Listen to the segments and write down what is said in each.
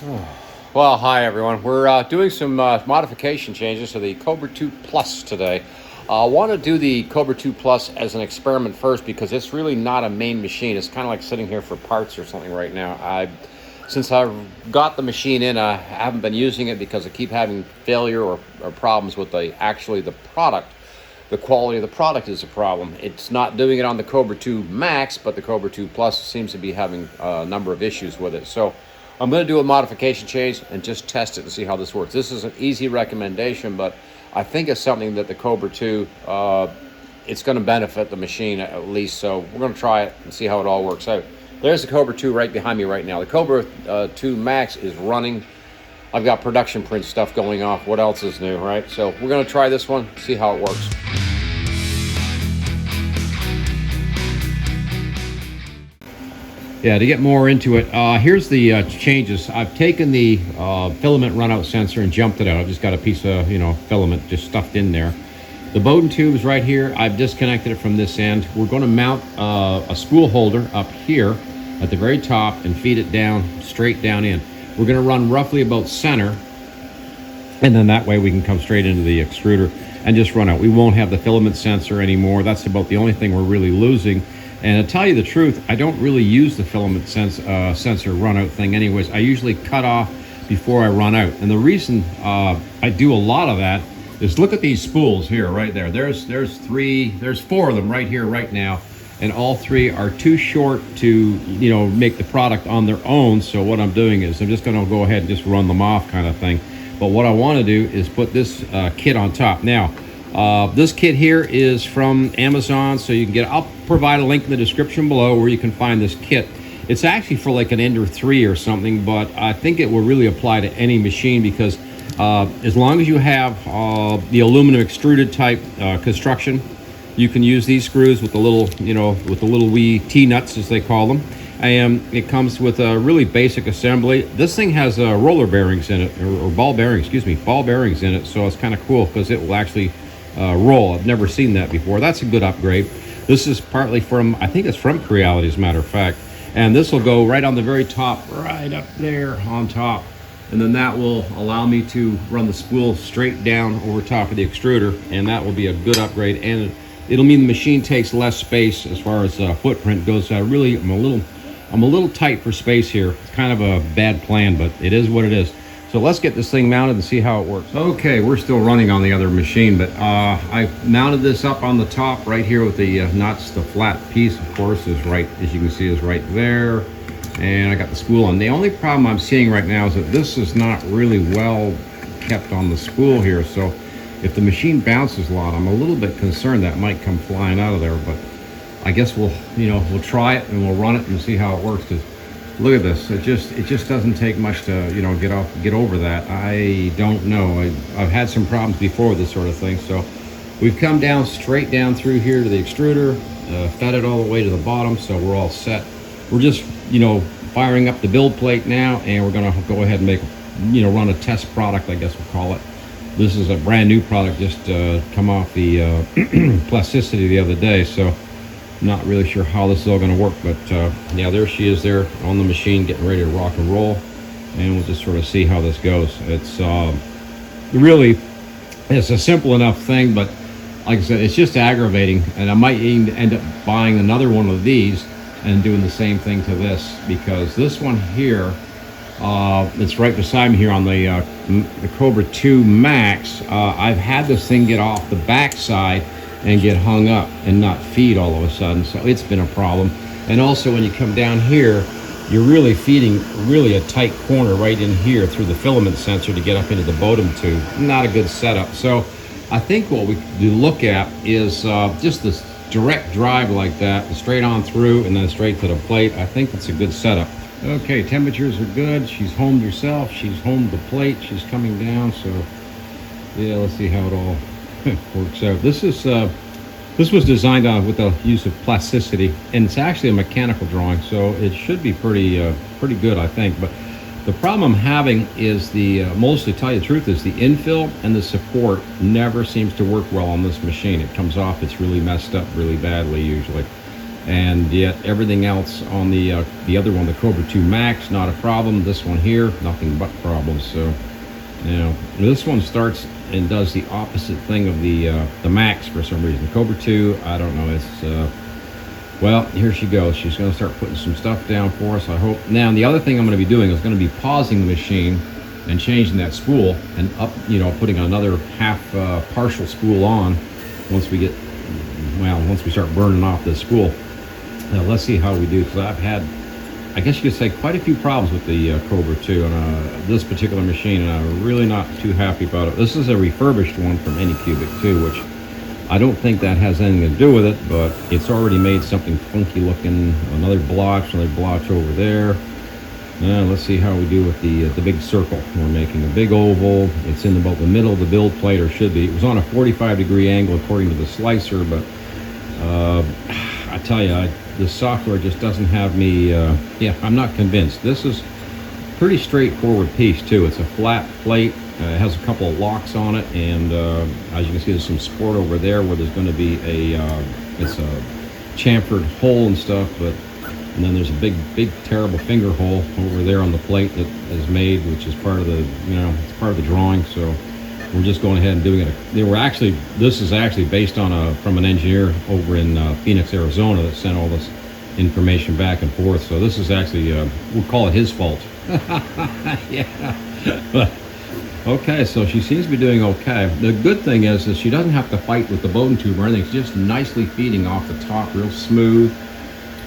Well, hi everyone. We're doing some modification changes to the Cobra 2 Plus today. I want to do the Cobra 2 Plus as an experiment first because it's really not a main machine. It's kind of like sitting here for parts or something right now. Since I've got the machine in, I haven't been using it because I keep having failure or problems with the product. The quality of the product is a problem. It's not doing it on the Cobra 2 Max, but the Cobra 2 Plus seems to be having a number of issues with it. So I'm going to do a modification change and just test it and see how this works. This is an easy recommendation, but I think it's something that the Cobra 2, it's going to benefit the machine at least. So we're going to try it and see how it all works out. There's the Cobra 2 right behind me right now. The Cobra 2 Max is running. I've got production print stuff going off. What else is new, right? So we're going to try this one, see how it works. Yeah, to get more into it, here's the changes. I've taken the filament runout sensor and jumped it out. I've just got a piece of, filament just stuffed in there. The Bowden tube is right here. I've disconnected it from this end. We're going to mount a spool holder up here at the very top and feed it down, straight down in. We're going to run roughly about center, and then that way we can come straight into the extruder and just run out. We won't have the filament sensor anymore. That's about the only thing we're really losing. And to tell you the truth, I don't really use the filament sensor run out thing anyways. I usually cut off before I run out. And the reason I do a lot of that is look at these spools here, right there. There's four of them right here, right now. And all three are too short to, make the product on their own. So what I'm doing is I'm just gonna go ahead and just run them off kind of thing. But what I wanna do is put this kit on top. Now, this kit here is from Amazon, so you can I'll provide a link in the description below where you can find this kit. It's actually for like an Ender 3 or something, but I think it will really apply to any machine because as long as you have the aluminum extruded type construction, you can use these screws with the little, with the little wee T-nuts as they call them. And it comes with a really basic assembly. This thing has roller bearings in it, or ball bearings in it, so it's kind of cool because it will actually roll. I've never seen that before. That's a good upgrade. This is partly from, I think it's from Creality as a matter of fact. And this will go right on the very top, right up there on top. And then that will allow me to run the spool straight down over top of the extruder. And that will be a good upgrade. And it'll mean the machine takes less space as far as footprint goes. Really, I'm a little tight for space here. It's kind of a bad plan, but it is what it is. So let's get this thing mounted and see how it works. Okay, we're still running on the other machine, but I mounted this up on the top right here with the nuts. The flat piece, of course, is right, as you can see, is right there. And I got the spool on. The only problem I'm seeing right now is that this is not really well kept on the spool here. So if the machine bounces a lot, I'm a little bit concerned that might come flying out of there. But I guess we'll try it and we'll run it and see how it works. Look at this. It just doesn't take much to get over that. I don't know. I've had some problems before with this sort of thing. So we've come down straight down through here to the extruder, fed it all the way to the bottom, so we're all set. We're just firing up the build plate now, and we're gonna go ahead and make run a test product, I guess we'll call it. This is a brand new product, just come off the plasticity the other day, so not really sure how this is all going to work, but yeah, there she is there on the machine getting ready to rock and roll, and we'll just sort of see how this goes. It's a simple enough thing, but like I said, it's just aggravating, and I might even end up buying another one of these and doing the same thing to this, because this one here, it's right beside me here on the Cobra 2 Max. I've had this thing get off the back side and get hung up and not feed all of a sudden, so it's been a problem. And also when you come down here, you're really feeding a tight corner right in here through the filament sensor to get up into the Bowden tube. Not a good setup. So I think what we do look at is just this direct drive like that, straight on through and then straight to the plate. I think it's a good setup. Okay, temperatures are good. She's homed herself. She's homed the plate. She's coming down, so yeah, let's see how it all works out. This was designed with the use of plasticity, and it's actually a mechanical drawing, so it should be pretty good, I think. But the problem I'm having is mostly, to tell you the truth, is the infill and the support never seems to work well on this machine. It comes off, it's really messed up really badly usually. and yet everything else on the other one, the Kobra 2 Max, not a problem. This one here, nothing but problems. So, you know, this one starts and does the opposite thing of the Max for some reason. The Kobra 2, I don't know. It's well, here she goes. She's going to start putting some stuff down for us, I hope. Now, the other thing I'm going to be doing is going to be pausing the machine and changing that spool and up, you know, putting another half partial spool on once we get, well, once we start burning off this spool. Now, let's see how we do, because I've had, I guess you could say, quite a few problems with the Kobra 2 and this particular machine, and I'm really not too happy about it. This is a refurbished one from Anycubic too, which I don't think that has anything to do with it, but it's already made something funky looking. Another blotch over there. Let's see how we do with the big circle. We're making a big oval. It's in about the middle of the build plate, or should be. It was on a 45-degree angle according to the slicer, but I tell you, the software just doesn't have me, yeah, I'm not convinced. This is a pretty straightforward piece too. It's a flat plate. It has a couple of locks on it, and as you can see, there's some support over there where there's going to be it's a chamfered hole and stuff, and then there's a big terrible finger hole over there on the plate that is made, which is part of the, you know, it's part of the drawing. So we're just going ahead and doing it. This is actually based on from an engineer over in Phoenix, Arizona, that sent all this information back and forth. So this is actually, we'll call it his fault. Yeah. Okay, so she seems to be doing okay. The good thing is that she doesn't have to fight with the Bowden tube or anything. It's just nicely feeding off the top, real smooth.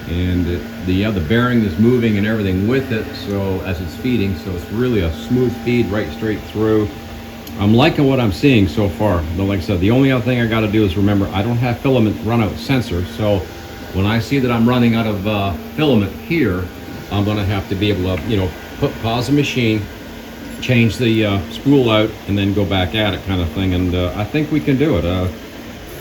And the bearing is moving and everything with it, so as it's feeding, so it's really a smooth feed right straight through. I'm liking what I'm seeing so far. But like I said, the only other thing I got to do is remember I don't have filament runout sensor, so when I see that I'm running out of filament here, I'm going to have to be able to, you know, pause the machine, change the spool out, and then go back at it, kind of thing. And I think we can do it.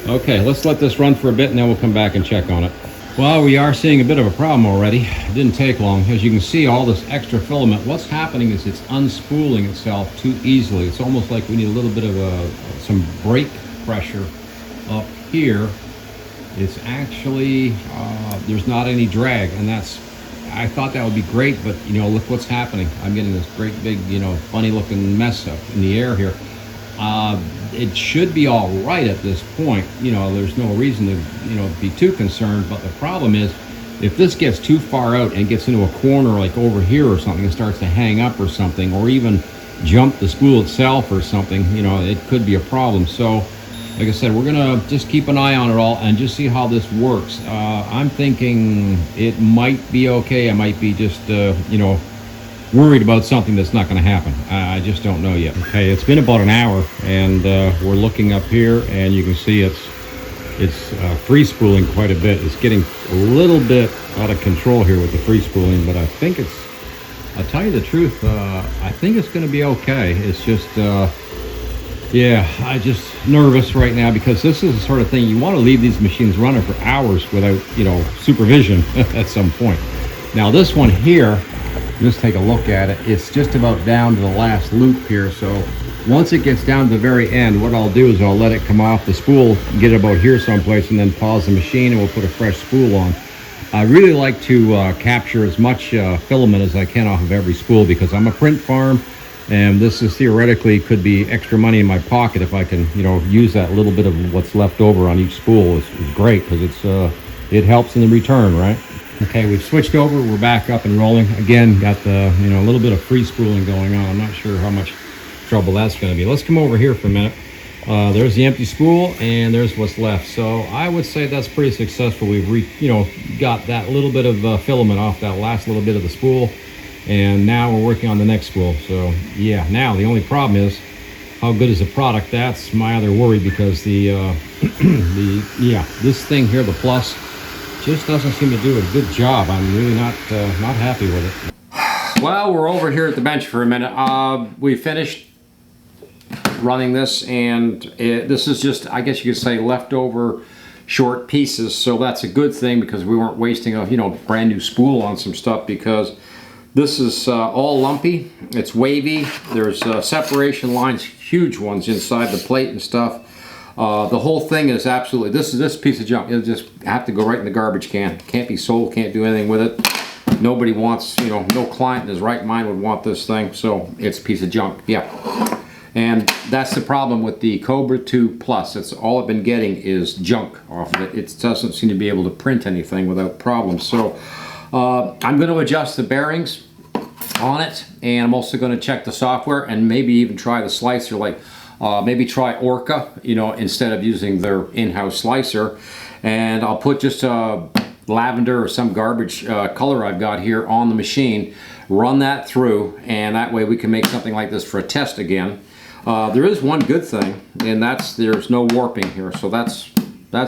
Okay, let's let this run for a bit, and then we'll come back and check on it. Well, we are seeing a bit of a problem already. It didn't take long. As you can see, all this extra filament, what's happening is it's unspooling itself too easily. It's almost like we need a little bit of some brake pressure up here. It's actually, there's not any drag, and I thought that would be great, but you know, look what's happening. I'm getting this great big, you know, funny looking mess up in the air here. It should be all right at this point. You know, there's no reason to, you know, be too concerned, but the problem is if this gets too far out and gets into a corner like over here or something and starts to hang up or something, or even jump the spool itself or something, you know, it could be a problem. So like I said, we're gonna just keep an eye on it all and just see how this works. I'm thinking it might be okay. I might be just, you know, worried about something that's not going to happen. I just don't know yet. Okay, it's been about an hour, and we're looking up here, and you can see it's free spooling quite a bit. It's getting a little bit out of control here with the free spooling, but I think I'll tell you the truth, I think it's going to be okay. It's just, yeah, I'm just nervous right now because this is the sort of thing you want to leave these machines running for hours without, you know, supervision at some point. Now this one here, just take a look at it. It's just about down to the last loop here. So once it gets down to the very end, what I'll do is I'll let it come off the spool, get it about here someplace, and then pause the machine, and we'll put a fresh spool on. I really like to capture as much filament as I can off of every spool because I'm a print farm, and this is theoretically could be extra money in my pocket if I can, you know, use that little bit of what's left over on each spool. It's great because it helps in the return, right? Okay, we've switched over. We're back up and rolling. Again, got the, you know, a little bit of free spooling going on. I'm not sure how much trouble that's going to be. Let's come over here for a minute. There's the empty spool, and there's what's left. So I would say that's pretty successful. We've, you know, got that little bit of filament off that last little bit of the spool, and now we're working on the next spool. So yeah, now the only problem is how good is the product. That's my other worry because the this thing here, the Plus, just doesn't seem to do a good job. I'm really not happy with it. Well, we're over here at the bench for a minute. We finished running this, and this is just, I guess you could say, leftover short pieces. So that's a good thing because we weren't wasting a, you know, brand new spool on some stuff, because this is all lumpy. It's wavy. There's separation lines, huge ones inside the plate and stuff. The whole thing is absolutely, this piece of junk. It'll just have to go right in the garbage can. Can't be sold, can't do anything with it. Nobody wants, you know, no client in his right mind would want this thing, so it's a piece of junk, yeah. And that's the problem with the Kobra 2 Plus. It's all I've been getting is junk off of it. It doesn't seem to be able to print anything without problems. So I'm going to adjust the bearings on it, and I'm also going to check the software and maybe even try the slicer, like maybe try Orca, you know, instead of using their in-house slicer. And I'll put just lavender or some garbage color I've got here on the machine, run that through, and that way we can make something like this for a test again. There is one good thing, and that's there's no warping here, so that's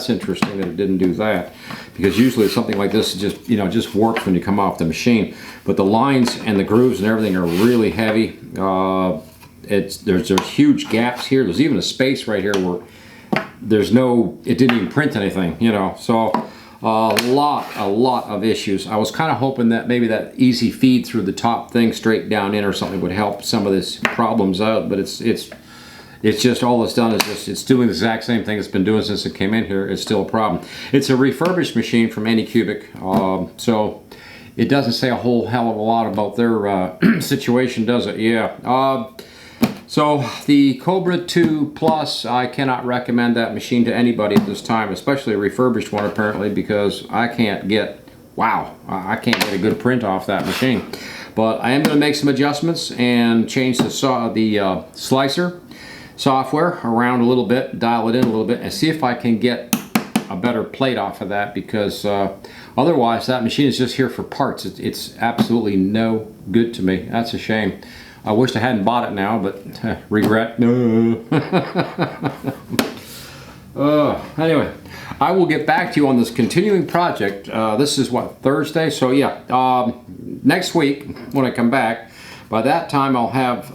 interesting that it didn't do that, because usually something like this just, you know, just warps when you come off the machine. But the lines and the grooves and everything are really heavy. There's huge gaps here. There's even a space right here where it didn't even print anything, you know. So a lot of issues. I was kind of hoping that maybe that easy feed through the top thing straight down in or something would help some of these problems out, but it's just all it's done is just, it's doing the exact same thing it's been doing since it came in here. It's still a problem. It's a refurbished machine from Anycubic, so it doesn't say a whole hell of a lot about their situation, does it? Yeah. So the Kobra 2 Plus, I cannot recommend that machine to anybody at this time, especially a refurbished one apparently, because I can't get, I can't get a good print off that machine. But I am going to make some adjustments and change the slicer software around a little bit, dial it in a little bit, and see if I can get a better plate off of that, because otherwise that machine is just here for parts. It's absolutely no good to me. That's a shame. I wish I hadn't bought it now, but regret. No. Anyway, I will get back to you on this continuing project. This is what, Thursday? So yeah, next week when I come back, by that time I'll have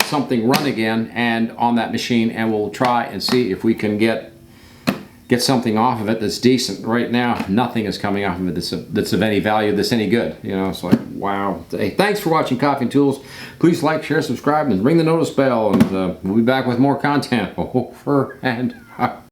something run again and on that machine, and we'll try and see if we can get something off of it that's decent. Right now, nothing is coming off of it that's of any value, that's any good. You know, it's like, wow. Hey, thanks for watching Coffee and Tools. Please like, share, subscribe, and ring the notice bell, and we'll be back with more content. Over and out.